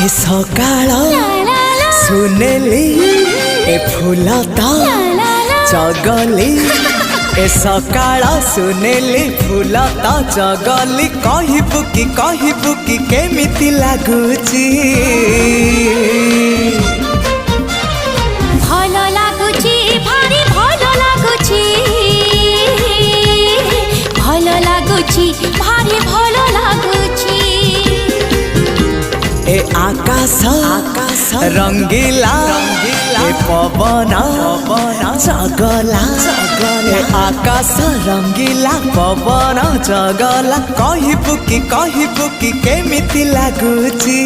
ए सकाळ सुनेली ए फूलता चगली ए सकाळ सुनेली फूलता चगली कहबू कि केमिति लागुची भल लागुची भारी भल लागुची भल लागुची भारी भल लागुची ए आकाश रंगीला ए पवन चगला ए आकाश रंगीला पवन चगला कहबू कि केमिति लागुची।